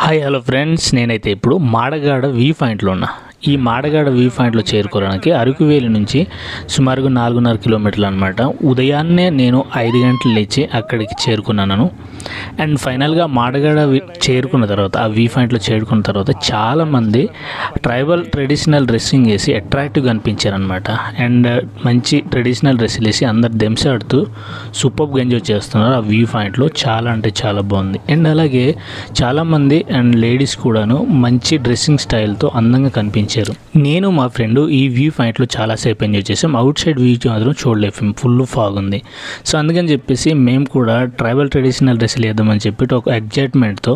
Hi hello friends, నేనైతే ఇప్పుడు మాడగాడ view పాయింట్లో ఉన్నా. ఈ మాడగాడ వ్యూ పాయింట్లో చేరుకోవడానికి అరకువేలి నుంచి సుమారుగా 4.5 కిలోమీటర్లు అనమాట. ఉదయాన్నే నేను 5 గంటలు లేచి అక్కడికి చేరుకున్నాను. అండ్ ఫైనల్గా మాడగాడ చేరుకున్న తర్వాత, ఆ వ్యూ పాయింట్లో చేరుకున్న తర్వాత చాలామంది ట్రెడిషనల్ డ్రెస్సింగ్ వేసి అట్రాక్టివ్గా అనిపించారనమాట. అండ్ మంచి ట్రెడిషనల్ డ్రెస్సులు వేసి అందరు దెంసాడుతూ సూపర్గా ఎంజాయ్ చేస్తున్నారు. ఆ వ్యూ పాయింట్లో చాలా అంటే చాలా బాగుంది. అండ్ అలాగే చాలామంది అండ్ లేడీస్ కూడాను మంచి డ్రెస్సింగ్ స్టైల్తో అందంగా కనిపించారు. నేను మా ఫ్రెండ్ ఈ వ్యూ పాయింట్లో చాలాసేపు ఎంజాయ్ చేసాం. అవుట్ సైడ్ వ్యూ మాత్రం చూడలేము, ఫుల్ ఫాగ్ ఉంది. సో అందుకని చెప్పేసి మేము కూడా ట్రెడిషనల్ డ్రెస్సులు వేద్దామని చెప్పి ఒక ఎగ్జైట్మెంట్తో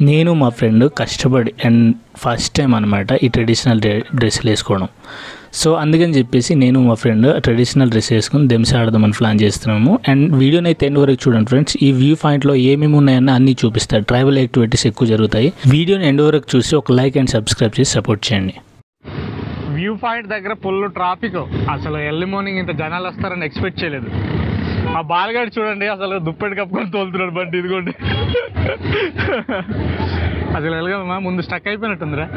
నేను మా ఫ్రెండ్ కష్టపడి అండ్ ఫస్ట్ టైం అనమాట ఈ ట్రెడిషనల్ డ్రెస్సులు వేసుకోవడం. సో అందుకని చెప్పేసి నేను మా ఫ్రెండ్ ట్రెడిషనల్ డ్రెస్ వేసుకుని దెంసి ఆడదామని ప్లాన్ చేస్తున్నాము. అండ్ వీడియోని అయితే ఎండ్ వరకు చూడండి ఫ్రెండ్స్. ఈ వ్యూ పాయింట్లో ఏమేమి ఉన్నాయన్న అన్నీ చూపిస్తారు. ట్రైబల్ యాక్టివిటీస్ ఎక్కువ జరుగుతాయి. వీడియోని ఎండ్ వరకు చూసి ఒక లైక్ అండ్ సబ్స్క్రైబ్ చేసి సపోర్ట్ చేయండి. వ్యూ పాయింట్ దగ్గర ఫుల్ ట్రాఫిక్. అసలు ఎర్లీ మార్నింగ్ ఇంత జనాలు వస్తారని ఎక్స్పెక్ట్ చేయలేదు. ఆ బాలగాడు చూడండి, అసలు దుప్పటి కప్పుకొని తోలుతున్నాడు బండి. ఇదిగోండి, అసలు వెళ్ళగలమా? ముందు స్టక్ అయిపోయినట్టుందిరా.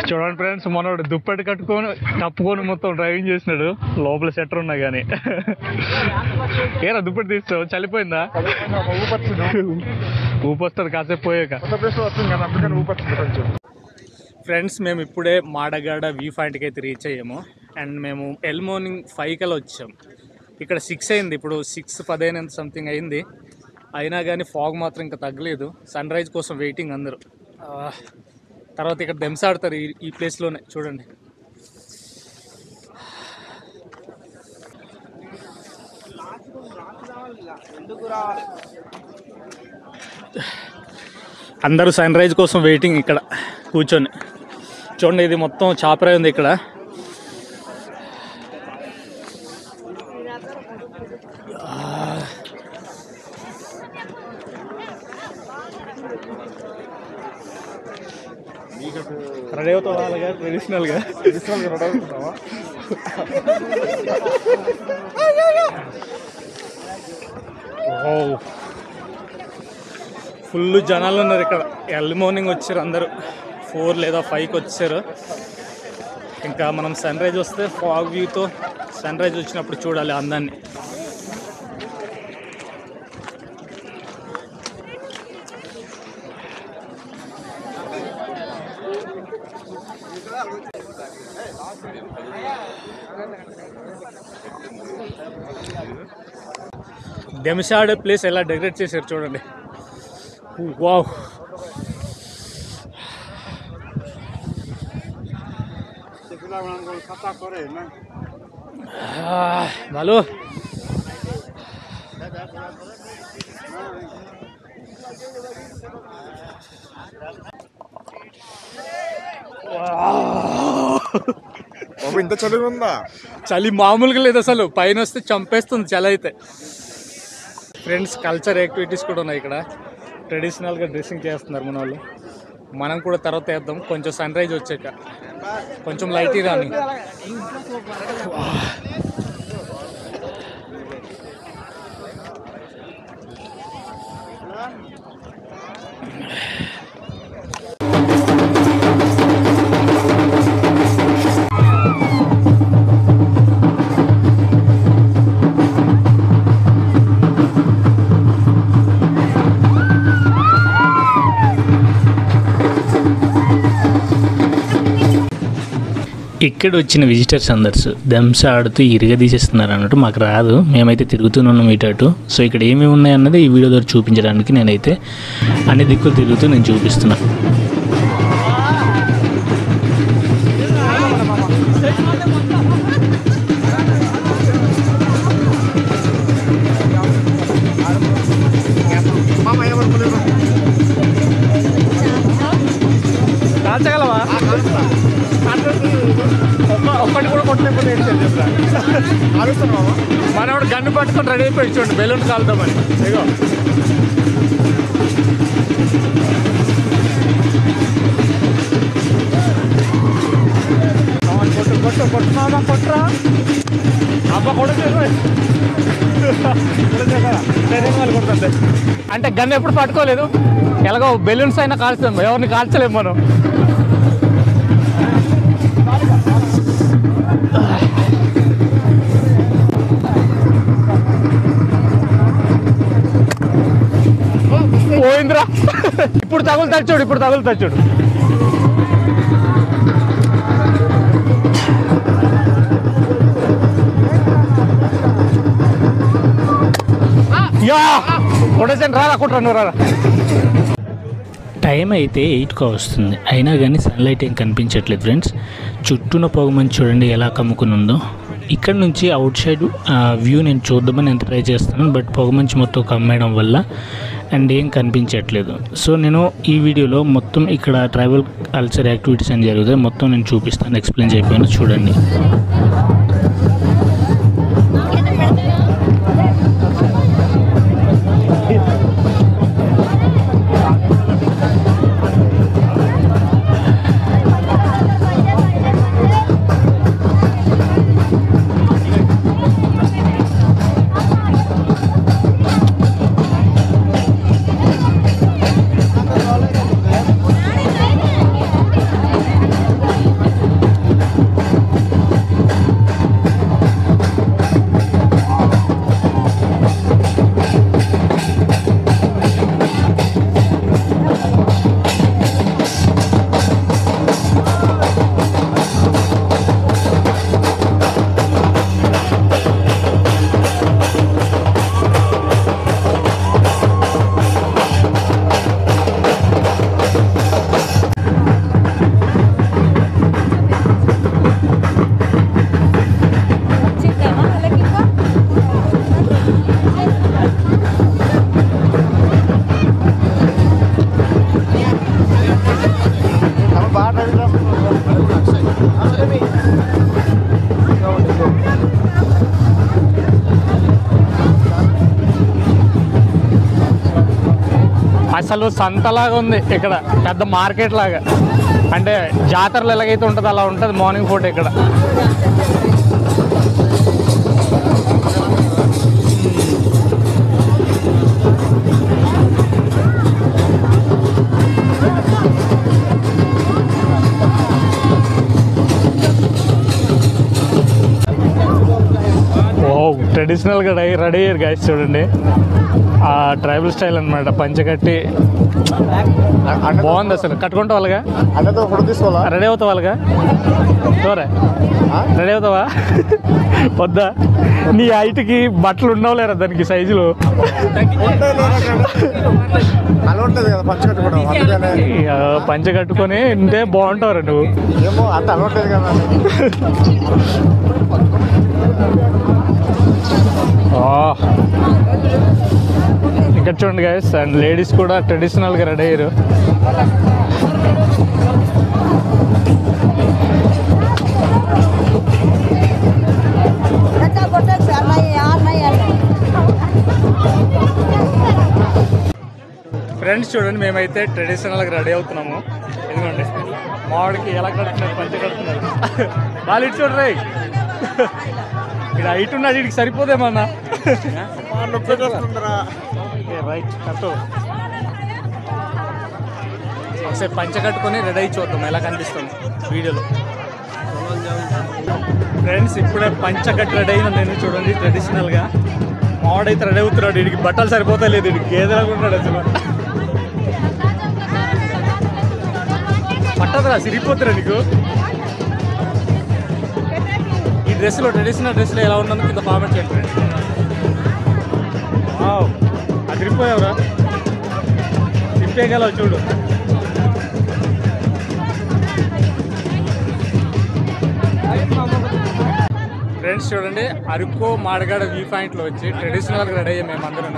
చూడండి ఫ్రెండ్స్, మనోడు దుప్పటి కప్పుకొని మొత్తం డ్రైవింగ్ చేసినాడు. లోపల సెటర్ ఉన్నా కానీ ఏరా దుప్పటి తీస్తావు? చలిపోయిందా? ఊపొస్తుంది కాసేపు పోయాక. ఫ్రెండ్స్, మేము ఇప్పుడే మాడగాడ వ్యూ పాయింట్కి అయితే రీచ్ అయ్యాము. అండ్ మేము ఎర్లీ మార్నింగ్ 5 కల్లా వచ్చాం. ఇక్కడ 6 అయింది, ఇప్పుడు 6:15 సంథింగ్ అయింది. అయినా కానీ ఫాగ్ మాత్రం ఇంకా తగ్గలేదు. సన్ రైజ్ కోసం వెయిటింగ్ అందరూ. తర్వాత ఇక్కడ దెంసాడతారు ఈ ప్లేస్లోనే. చూడండి, అందరూ సన్ రైజ్ కోసం వెయిటింగ్ ఇక్కడ కూర్చొని. చూడండి, ఇది మొత్తం చాపరాయి ఉంది ఇక్కడ. రెడీ అవుతావా అలాగా ట్రెడిషనల్గా? ఫుల్ జనాలు ఉన్నారు ఇక్కడ. ఎర్లీ మార్నింగ్ వచ్చారు అందరూ, 4 లేదా 5కి వచ్చారు. ఇంకా మనం సన్ రైజ్ వస్తే ఫాగ్ వ్యూతో సన్ రైజ్ వచ్చినప్పుడు చూడాలి అందాన్ని. దెంసాడే ప్లేస్ ఎలా డెకరేట్ చేశారు చూడండి. వావ్, ভালো. ఇంత చలి ఉందా? చలి మామూలుగా లేదు అసలు. పైన వస్తే చంపేస్తుంది చలి అయితే. ఫ్రెండ్స్, కల్చర్ యాక్టివిటీస్ కూడా ఉన్నాయి ఇక్కడ. ట్రెడిషనల్గా డ్రెస్సింగ్ చేస్తున్నారు మన వాళ్ళు. మనం కూడా తర్వాత వేద్దాం కొంచెం సన్ రైజ్ వచ్చాక. కొంచెం లైట్ రాని. ఇక్కడ వచ్చిన విజిటర్స్ అందరు దెంస ఆడుతూ ఇరగదీసేస్తున్నారు అన్నట్టు. మాకు రాదు, మేమైతే తిరుగుతున్నాం ఇటు అటు. సో ఇక్కడ ఏమేమి ఉన్నాయన్నది ఈ వీడియో ద్వారా చూపించడానికి నేనైతే అన్ని దిక్కులు తిరుగుతూ నేను చూపిస్తున్నాను. కాల్చగలవా? ఒక్కటి కూడా కొట్టలేకపోతే ఏం చేయాలి? మనవాడు గన్ను పట్టుకొని రెడీ అయిపోయి చూడండి, బెలూన్ కాలుతామని. ఇగో కొట్రా అబ్బ కొడుకు కొడుతుంది అంటే గన్ ఎప్పుడు పట్టుకోలేదు. ఎలాగో బెలూన్స్ అయినా కాల్చాం, ఎవరిని కాల్చలేము మనం. పోయిందిరా. ఇప్పుడు తగులుతా చూడు, ఇప్పుడు తగులుతా చూడు. కొట్టేసాను, రారా కుట్రా, నువ్వు రారా. టైం అయితే 8కి వస్తుంది, అయినా కానీ సన్లైట్ ఏం కనిపించట్లేదు ఫ్రెండ్స్. చుట్టూన పొగమంచు చూడండి ఎలా కమ్ముకుని ఉందో. ఇక్కడ నుంచి అవుట్ సైడ్ వ్యూ నేను చూద్దామని ఎంత ట్రై చేస్తాను, బట్ పొగమంచు మొత్తం కమ్మేయడం వల్ల అండ్ ఏం కనిపించట్లేదు. సో నేను ఈ వీడియోలో మొత్తం ఇక్కడ ట్రైబల్ కల్చర్ యాక్టివిటీస్ అని జరుగుతాయి, మొత్తం నేను చూపిస్తాను, ఎక్స్ప్లెయిన్ చేయకపోయినా చూడండి. అసలు సంతలాగా ఉంది ఇక్కడ, పెద్ద మార్కెట్ లాగా. అంటే జాతరలు ఎలాగైతే ఉంటుందో అలా ఉంటుంది మార్నింగ్ పూట ఇక్కడ. ట్రెడిషనల్గా రెడీ అయ్యారు గాయస్, చూడండి ఆ ట్రైబల్ స్టైల్ అనమాట. పంచకట్టి బాగుంది అసలు. కట్టుకుంటా వాళ్ళగా రెడీ అవుతావు, వాళ్ళగా చూరే రెడీ అవుతావా? వద్దా? నీ హైట్కి బట్టలు ఉండవులేరా దానికి సైజులు? పంచ కట్టుకొని ఉంటే బాగుంటావురా నువ్వు. ఇక్కడ చూడండి గైస్, అండ్ లేడీస్ కూడా ట్రెడిషనల్గా రెడీ అయ్యారు. ఫ్రెండ్స్ చూడండి, మేమైతే ట్రెడిషనల్గా రెడీ అవుతున్నాము. ఎందుకంటే మావాడికి ఎలా కడుతున్నారు, పంచ కడుతున్నారు. వాళ్ళు ఇటు చూడరే, ఇక్కడ హైట్ ఉన్నాడు, వీడికి సరిపోదేమన్నా. రైట్ కట్టు. ఒకసారి పంచ కట్టుకొని రెడీ అయి చూద్దాం ఎలా కనిపిస్తుంది వీడియోలో. ఫ్రెండ్స్ ఇప్పుడే పంచ కట్టి రెడీ అయినా నేను, చూడండి ట్రెడిషనల్గా. మావాడైతే రెడీ అవుతున్నాడు, వీడికి బట్టలు సరిపోతా లేదు, వీడికి గేదెలాగా ఉన్నాడు అసలు. పట్టదురా, సిరిగిపోతురా నీకు. ఈ డ్రెస్లో, ట్రెడిషనల్ డ్రెస్లో ఎలా ఉన్నందుకు కింద కామెంట్ చేయండి. అదిరిపోయావురా, తిప్పేయగలవు చూడు. ఫ్రెండ్స్ చూడండి, అరకు మాడగాడ వ్యూ పాయింట్లో వచ్చి ట్రెడిషనల్గా రెడీ అయ్యాం మేమందరం.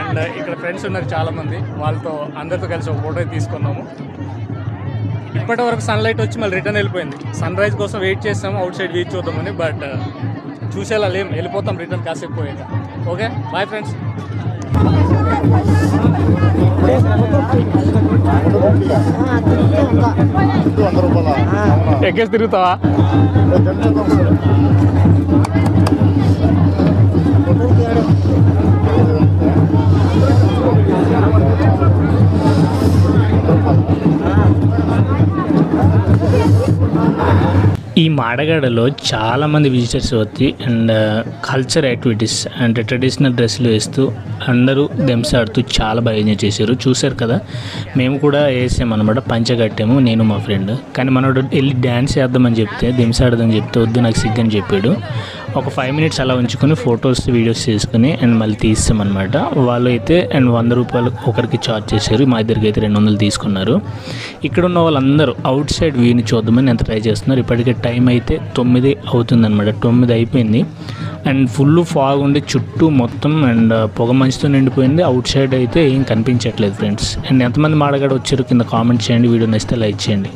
అండ్ ఇక్కడ ఫ్రెండ్స్ ఉన్నారు చాలామంది, వాళ్ళతో అందరితో కలిసి ఒక ఫోటో తీసుకున్నాము. ఇప్పటి వరకు సన్లైట్ వచ్చి మళ్ళీ రిటర్న్ వెళ్ళిపోయింది. సన్ రైజ్ కోసం వెయిట్ చేస్తాము అవుట్ సైడ్ వ్యూ చూద్దామని, బట్ చూసేలా లేం, వెళ్ళిపోతాం రిటర్న్ కాసేపు పోయాక. Okay bye friends. ఎక్కేసి తిరుగుతావా? ఈ మాడగాడలో చాలామంది విజిటర్స్ వచ్చి అండ్ కల్చర్ యాక్టివిటీస్ అంటే ట్రెడిషనల్ డ్రెస్సులు వేస్తూ అందరూ దెంసాడుతూ చాలా బాగా ఎంజాయ్ చేశారు. చూశారు కదా, మేము కూడా వేసామన్నమాట, పంచ కట్టాము నేను మా ఫ్రెండ్. కానీ మనోడు వెళ్ళి డ్యాన్స్ చేద్దామని చెప్తే దెంసాడదని చెప్తే వద్దు నాకు సిగ్గని చెప్పాడు. ఒక 5 minutes అలా ఉంచుకొని ఫొటోస్ వీడియోస్ చేసుకుని అండ్ మళ్ళీ తీస్తామన్నమాట. వాళ్ళు అయితే అండ్ 100 రూపాయలు ఒకరికి ఛార్జ్ చేశారు, మా ఇద్దరికి అయితే 200 తీసుకున్నారు. ఇక్కడ ఉన్న వాళ్ళందరూ అవుట్ సైడ్ వ్యూని చూద్దామని ఎంత ట్రై చేస్తున్నారు. ఇప్పటికే టైం అయితే 9 అవుతుందన్నమాట, 9 అయిపోయింది. అండ్ ఫుల్ ఫాగ్ ఉండి చుట్టూ మొత్తం అండ్ పొగ మంచుతో నిండిపోయింది. అవుట్ సైడ్ అయితే ఏం కనిపించట్లేదు ఫ్రెండ్స్. అండ్ ఎంతమంది మాడగాడ వచ్చారు కింద కామెంట్ చేయండి. వీడియో నచ్చితే లైక్ చేయండి.